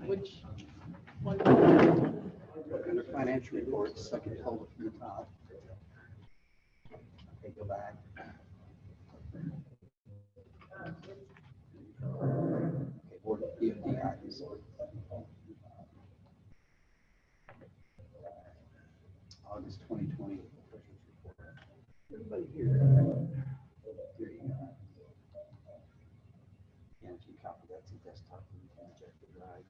Which one? Under financial reports, second folder from the top. Okay, go back. Okay, board of DOD items. August 2020. Everybody here. Here you go. And if you copy that to desktop, you can check the drive.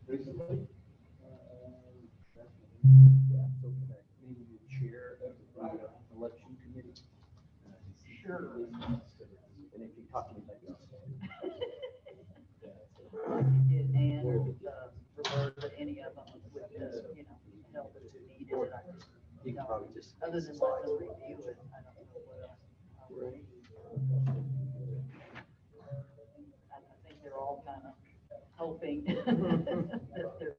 Recently? Yeah, so maybe the chair of the election committee. Sure. And if you talk to me like that. Did and refer to any of them with the, help that's needed. You can probably just. Other than let them review it, I don't know what else. I think they're all kind of hoping that they're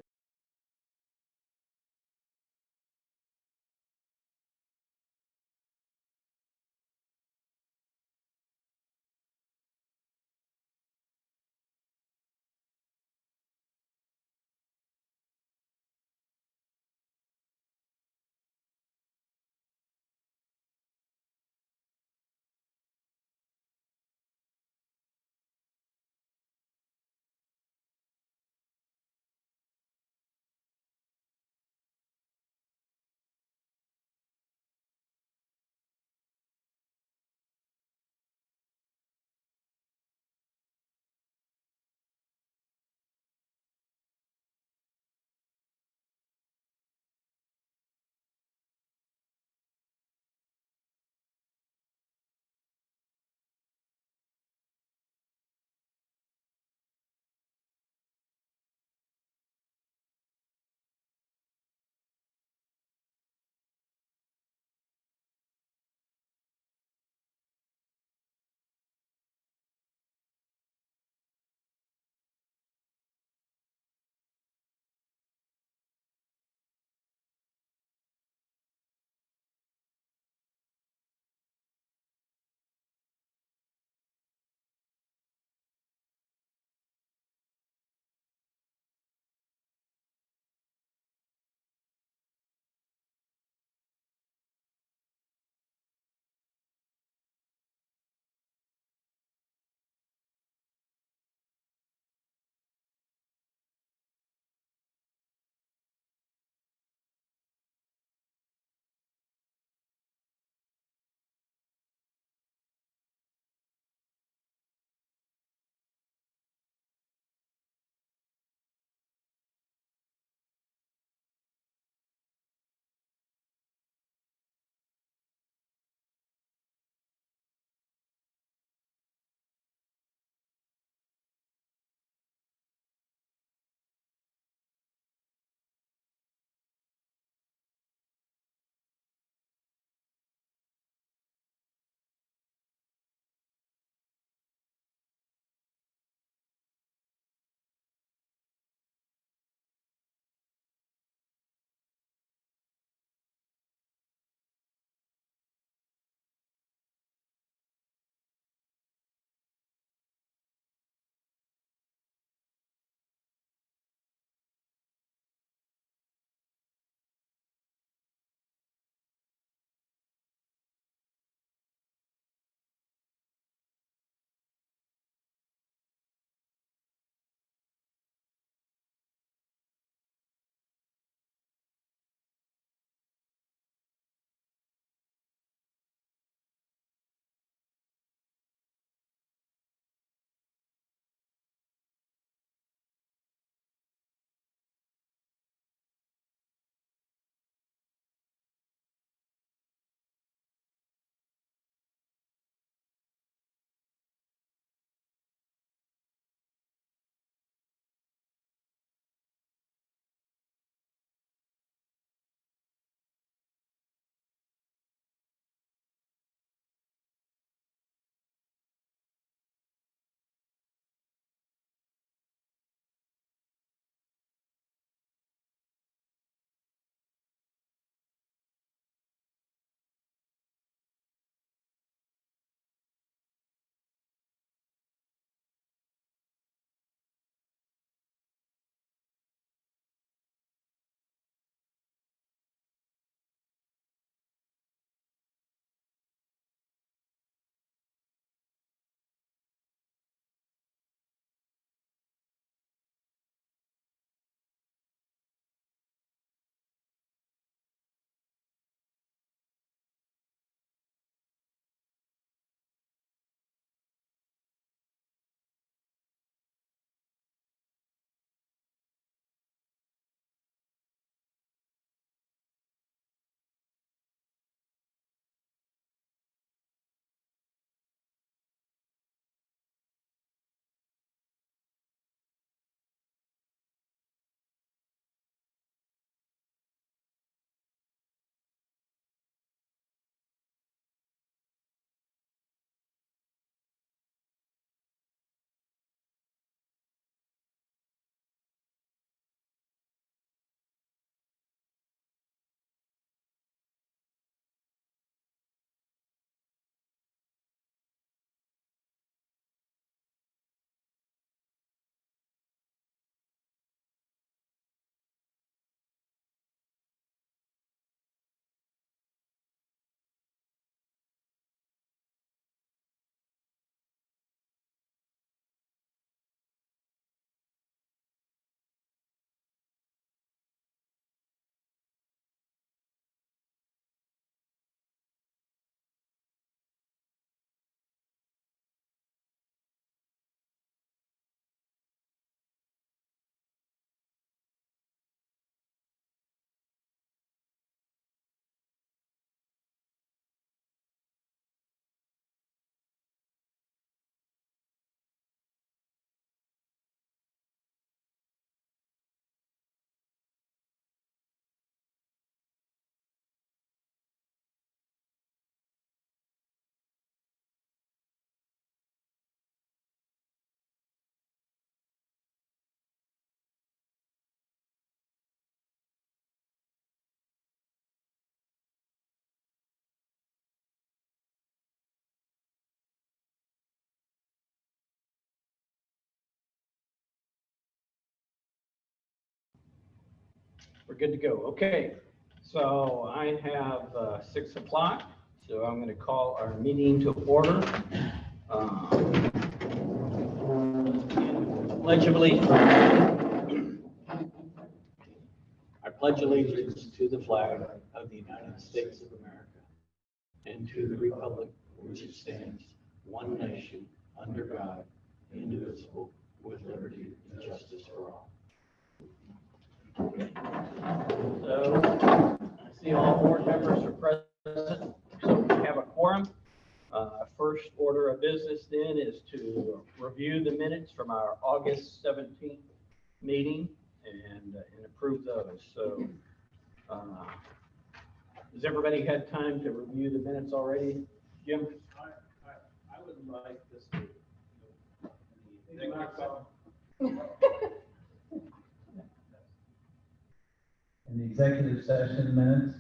We're good to go. Okay, so I have 6 o'clock, so I'm going to call our meeting to order. Pledge of allegiance. I pledge allegiance to the flag of the United States of America and to the republic for which it stands, one nation, under God, indivisible, with liberty and justice for all. So, I see all board members are present, so we have a quorum. First order of business then is to review the minutes from our August 17th meeting and approve those. So, has everybody had time to review the minutes already? Jim? I would like this to. In the executive session minutes,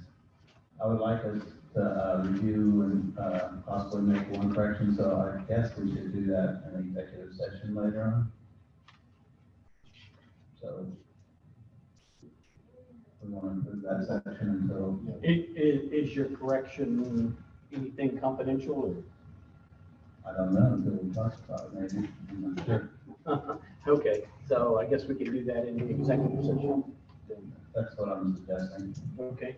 I would like us to review and possibly make one correction, so I guess we should do that in the executive session later on. So we want to move that section until. Is your correction anything confidential or? I don't know, until we talk about it, maybe, I'm not sure. Okay, so I guess we can do that in the executive session. That's what I'm suggesting. Okay,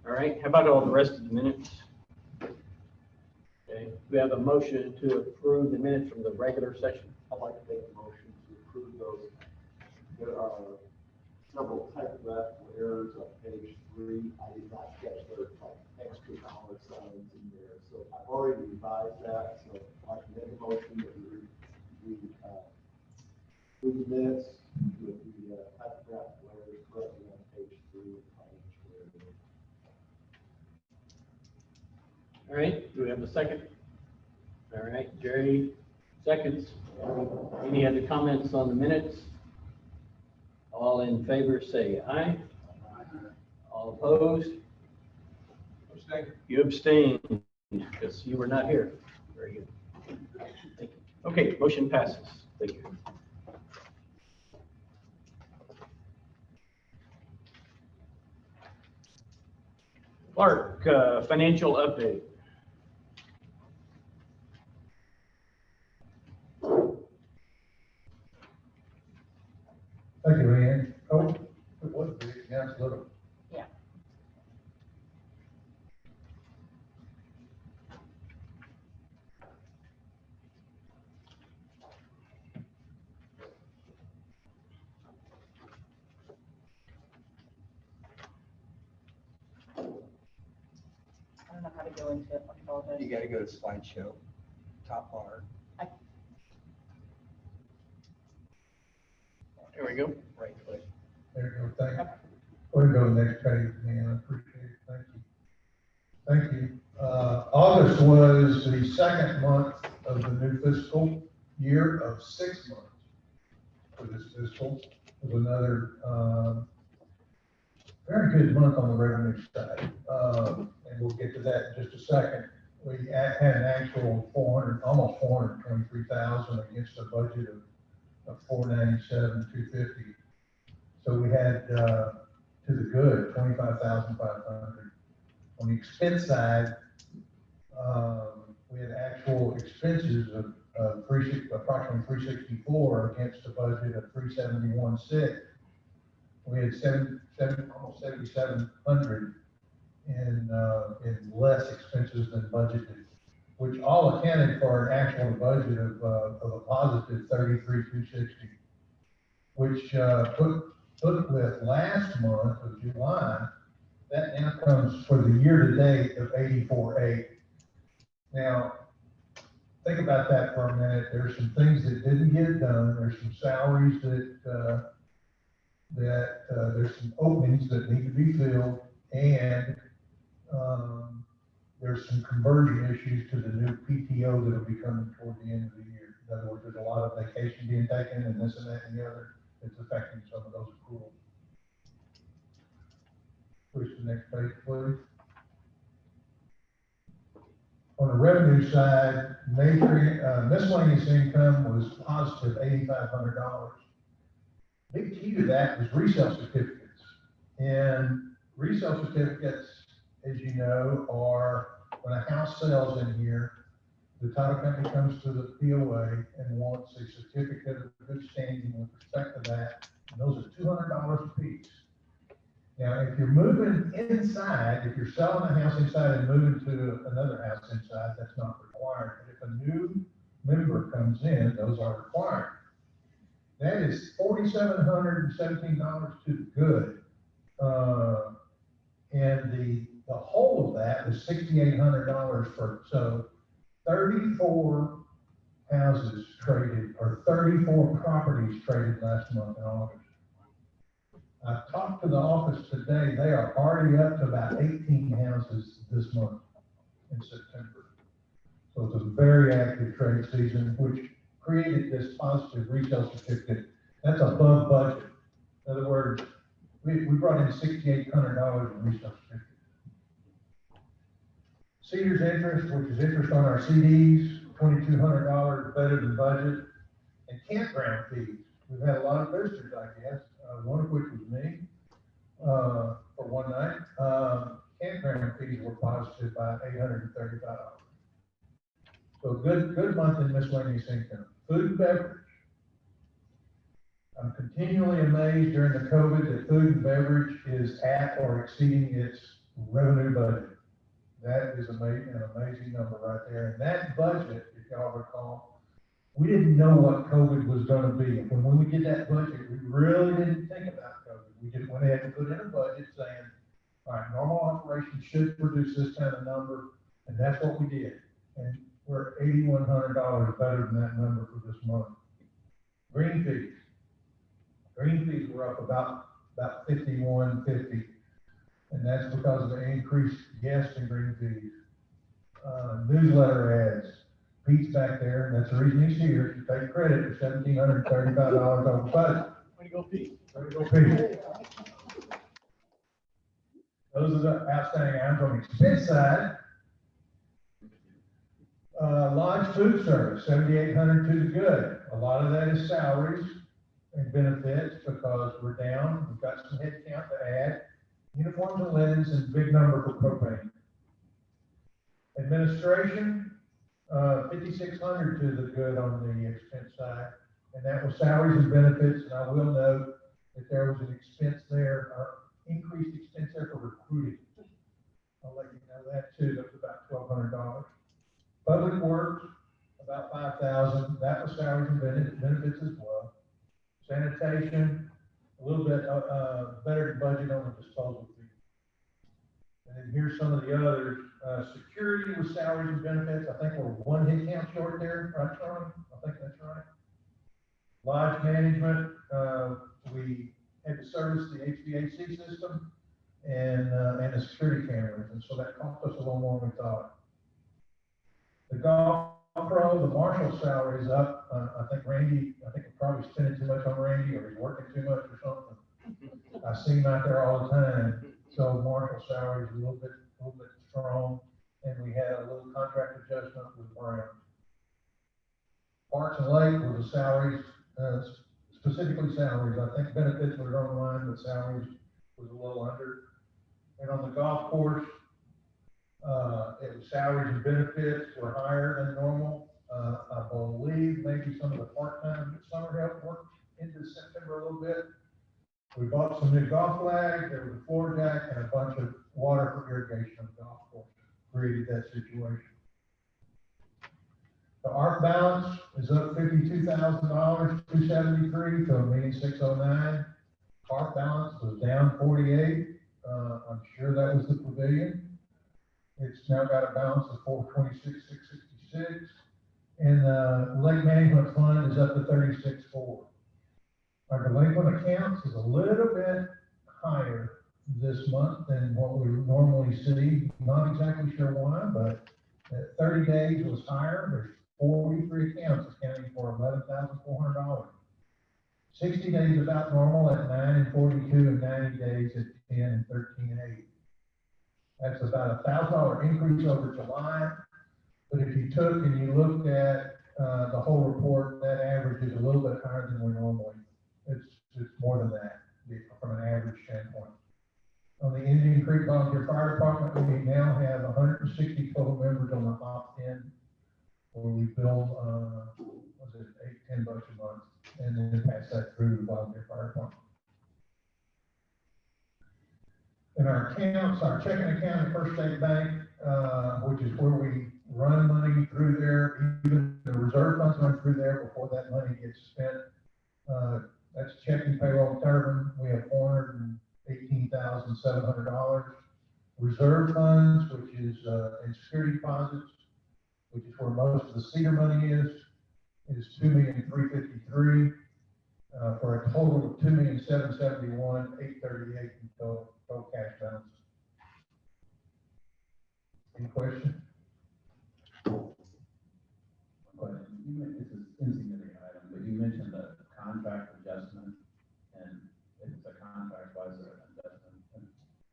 all right, how about all the rest of the minutes? Okay, we have a motion to approve the minutes from the regular session. I'd like to make a motion to approve those. There are several typographical errors on page 3. I did not catch their extra dollar signs in there. So I've already revised that, so I'd like to make a motion that we approve the minutes with the typographical errors corrected on page 3 of financial error. All right, do we have a second? All right, Jerry, seconds. Any other comments on the minutes? All in favor say aye. All opposed? You abstain because you were not here. Very good. Thank you. Okay, motion passes. Thank you. Clark, financial update. Thank you, Leanne. Oh, it was big, now it's little. Yeah. I don't know how to go into it, I apologize. You gotta go to slideshow, top bar, There we go. right click. There you go, thank you. We'll go to the next page, man, I appreciate it, thank you. Thank you. August was the second month of the new fiscal year of 6 months for this fiscal. It was another, very good month on the revenue side. And we'll get to that in just a second. We had an actual almost 423,000 against a budget of 497,250. So we had, to the good, 25,500. On the expense side, we had actual expenses of approximately 364 against a budget of 371,600. We had almost 7,700 in less expenses than budgeted, which all accounted for an actual budget of a positive 33,260, which put with last month of July, that now comes for the year to date of 84,800. Now, think about that for a minute. There's some things that didn't get done. There's some salaries that there's some openings that need to be filled, and there's some conversion issues to the new PTO that will be coming toward the end of the year. In other words, there's a lot of vacation being taken and this and that and the other. It's affecting some of those accruals. Push to the next page, please. On the revenue side, miscellaneous income was positive $8,500. Big key to that was resale certificates. And resale certificates, as you know, are when a house sells in here, the title company comes to the POA and wants a certificate of good standing with respect to that. And those are $200 a piece. Now, if you're moving inside, if you're selling a house inside and moving to another house inside, that's not required. But if a new member comes in, those are required. That is $4,717 to the good. And the whole of that was $6,800 for, so 34 houses traded, or 34 properties traded last month in August. I talked to the office today, they are already up to about 18 houses this month in September. So it's a very active trade season, which created this positive resale certificate. That's above budget. In other words, we brought in $6,800 in resale certificate. Cedars interest, which is interest on our CDs, $2,200 better than budget. And campground fees. We've had a lot of visitors, I guess, one of which was me, for one night. Campground fees were positive by $835. So good month in miscellaneous income. Food and beverage. I'm continually amazed during the COVID that food and beverage is at or exceeding its revenue budget. That is amazing, an amazing number right there. And that budget, if y'all recall, we didn't know what COVID was going to be. When we did that budget, we really didn't think about COVID. We just went ahead and put in a budget saying, all right, normal operations should produce this kind of number, and that's what we did. And we're $8,100 better than that number for this month. Green fees. Green fees were up about $51.50, and that's because of the increased guests and green fees. Newsletter ads. Pete's back there, and that's the reason he's here, to take credit for $1,735 over budget. Way to go, Pete. Way to go, Pete. Those are the outstanding items on the expense side. Lodge food service, $7,800 to the good. A lot of that is salaries and benefits because we're down. We've got some head count to add. Uniforms and linens and big number for propane. Administration, $5,600 to the good on the expense side, and that was salaries and benefits. And I will note that there was an expense there, or increased expense there for recruiting. I'll let you know that too. That was about $1,200. Public works, about $5,000. That was salaries and benefits as well. Sanitation, a little bit better than budget on the disposal fee. And then here's some of the others. Security with salaries and benefits. I think we're one head count short there, right, Charlie? I think that's right. Lodge management, we had to service the HVAC system and the security cameras, and so that cost us a little more than we thought. The golf pro, the marshal salary is up. I think we're probably spending too much on Randy, or he's working too much or something. I see him out there all the time. So marshal salary is a little bit strong, and we had a little contract adjustment with Brown. Parks and Lake were the salaries, specifically salaries. I think benefits were on the line, but salaries was a little under. And on the golf course, it was salaries and benefits were higher than normal. I believe maybe some of the part-time summer help worked into September a little bit. We bought some new golf flags, there was a floor jack, and a bunch of water for irrigation of the golf course. Created that situation. The ARC balance is up $52,000, $273 to $1,609,000. ARC balance was down 48. I'm sure that was the pavilion. It's now got a balance of $426,666. And the lake management fund is up to $36,400. Our delinquent accounts is a little bit higher this month than what we normally see. Not exactly sure why, but 30 days was higher. There's 43 accounts accounting for $11,400. 60 days about normal at 9 and 42, and 90 days at 10 and 13 and 8. That's about $1,000 increase over July. But if you took and you looked at the whole report, that average is a little bit higher than we normally. It's more than that from an average standpoint. Fire Department, we now have 160 total members on the opt-in, where we bill, was it $8, $10 a month, and then pass that through the Volunteer Fire Department. And our accounts, our checking account at First State Bank, which is where we run money through there, even the reserve funds run through there before that money gets spent. That's checking, payroll, turbine. We have $418,700. Reserve funds, which is and security deposits, which is where most of the CEDAR money is $2,353,000 for a total of $2,771,838 in total cash balance. Any questions? This is insignificant item, but you mentioned the contract adjustment, and if it's a contract, why is there an adjustment?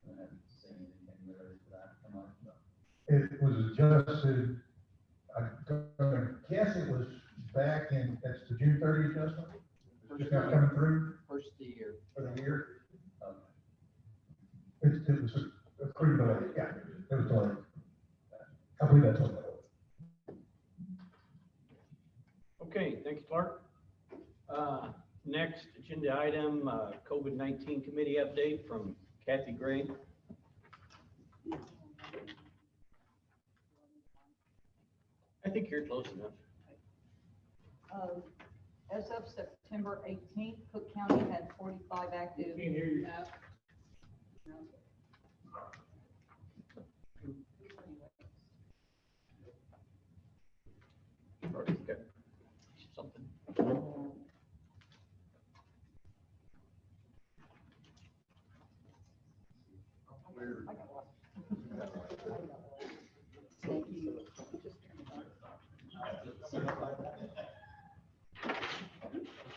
And I haven't seen anything related to that come up, so. It was adjusted, I'm gonna guess it was back in, that's the June 30 adjustment? Just now coming through First of the year. for the year? Okay. It was a pretty delayed, yeah, it was delayed. I believe that's what that was. Okay, thank you, Clark. Next agenda item, COVID-19 committee update from Kathy Gray. I think you're close enough. As of September 18th, Cook County had 45 active. Can't hear you. Okay. Something. Thank you.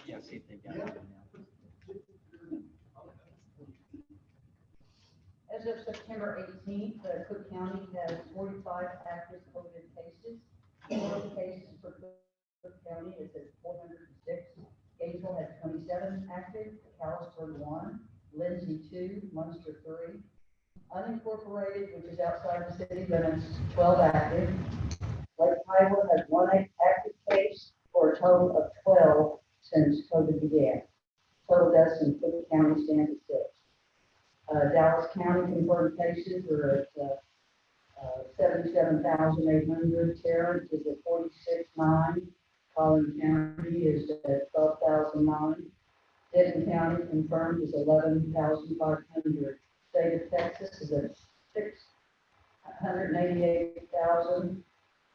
Yeah, see if they got it now. As of September 18th, Cook County has 45 active COVID cases. Total cases for Cook County is at 406. Gainesville has 27 active, Callister 1, Lindsay 2, Munster 3. Unincorporated, which is outside the city limits, 12 active. Lake Iowa has 1 active case for a total of 12 since COVID began. Total deaths in Cook County stand at 6. Dallas County confirmed cases are at 77,800. Tarrant is at 46,900. Collin County is at 12,009. Denton County confirmed is 11,500. State of Texas is at 688,000,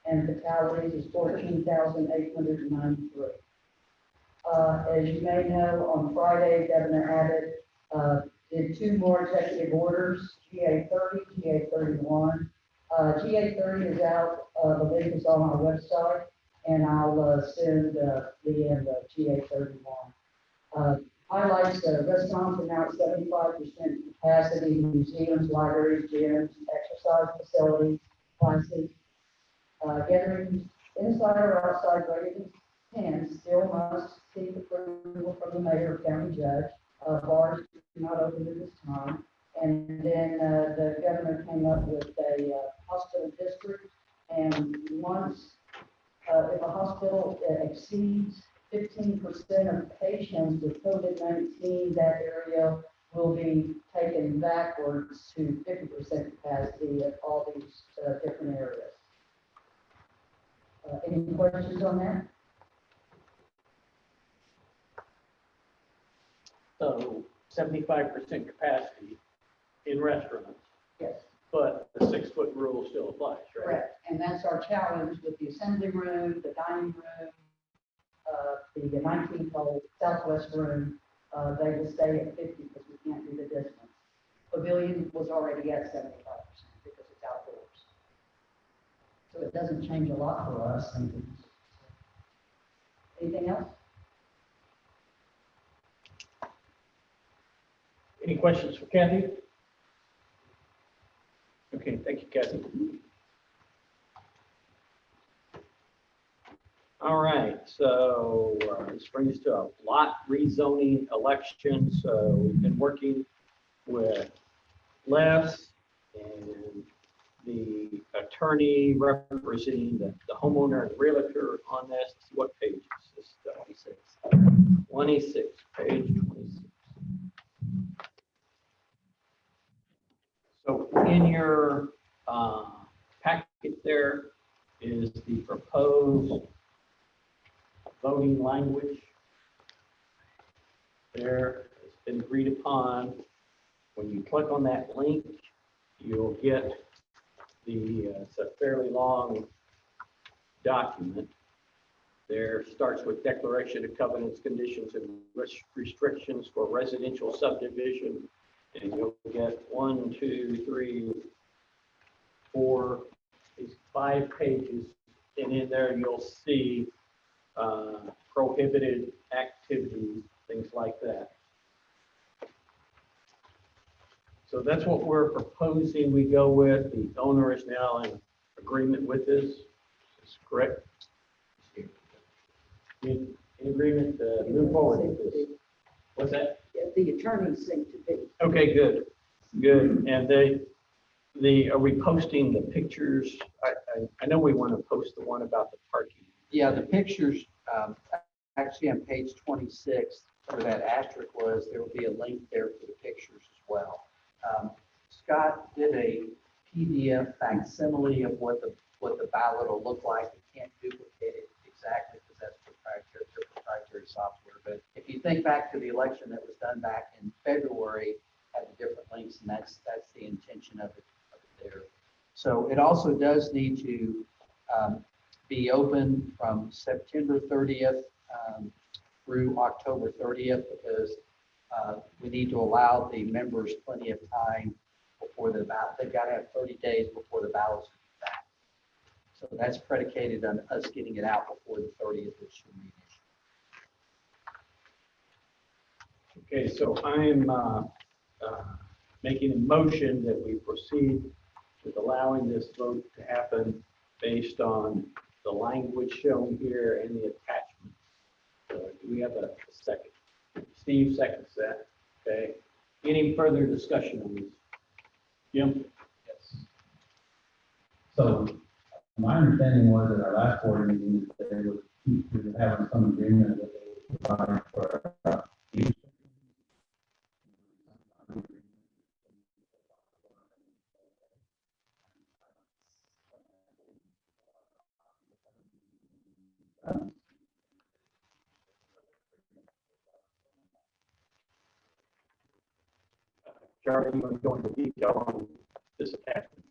and fatalities is 14,893. As you may know, on Friday, Governor Abbott did 2 more executive orders, GA30, GA31. GA30 is out, the link is on our website, and I'll send the end of GA31. Highlights restaurants are now at 75% capacity, museums, libraries, gyms, exercise facilities, classes. Gatherings inside or outside greater than 10 still must seek approval from the mayor or county judge. Bars do not open at this time. And then the governor came up with a hospital district, and once if a hospital exceeds 15% of patients with COVID-19, that area will be taken backwards to 50% capacity at all these different areas. Any questions on that? So 75% capacity in restaurants, Yes, but the 6-foot rule still applies, right? correct. And that's our challenge with the assembly room, the dining room, the 19th-hole southwest room. They will stay at 50 because we can't do the distance. Pavilion was already at 75% because it's outdoors. So it doesn't change a lot for us. Anything else? Any questions for Kathy? Okay, thank you, Kathy. All right, so this brings us to a lot rezoning election. So we've been working with Les And the attorney representing the homeowner and realtor on this, what page is this? 26. 26, page 26. So in your packet there is the proposed voting language. There, it's been agreed upon. When you click on that link, you'll get it's a fairly long document. There starts with declaration of covenants, conditions, and restrictions for residential subdivision. And you'll get 1, 2, 3, 4, these 5 pages. And in there, you'll see prohibited activities, things like that. So that's what we're proposing we go with. The owner is now in agreement with this. Is correct? In agreement to move forward with this. What's that? The attorneys seem to be. Okay, good, good. And are we posting the pictures? I know we want to post the one about the parking. Yeah, the pictures, actually on page 26, where that asterisk was, there will be a link there for the pictures as well. Scott did a PDF facsimile of what the ballot will look like. We can't duplicate it exactly because that's proprietary software. But if you think back to the election that was done back in February, had the different links, and that's the intention of it there. So it also does need to be open from September 30th through October 30th because we need to allow the members plenty of time before the ballot. They've got to have 30 days before the ballots are back. So that's predicated on us getting it out before the 30th, which should be an issue. Okay, so I'm making a motion that we proceed with allowing this vote to happen based on the language shown here and the attachment. Do we have a second? Steve seconds that. Okay. Any further discussion on this? Jim? Yes. So my understanding was at our last board meeting that they would have some agreement that they would provide for use. Charlie, you want to go into detail on this attachment?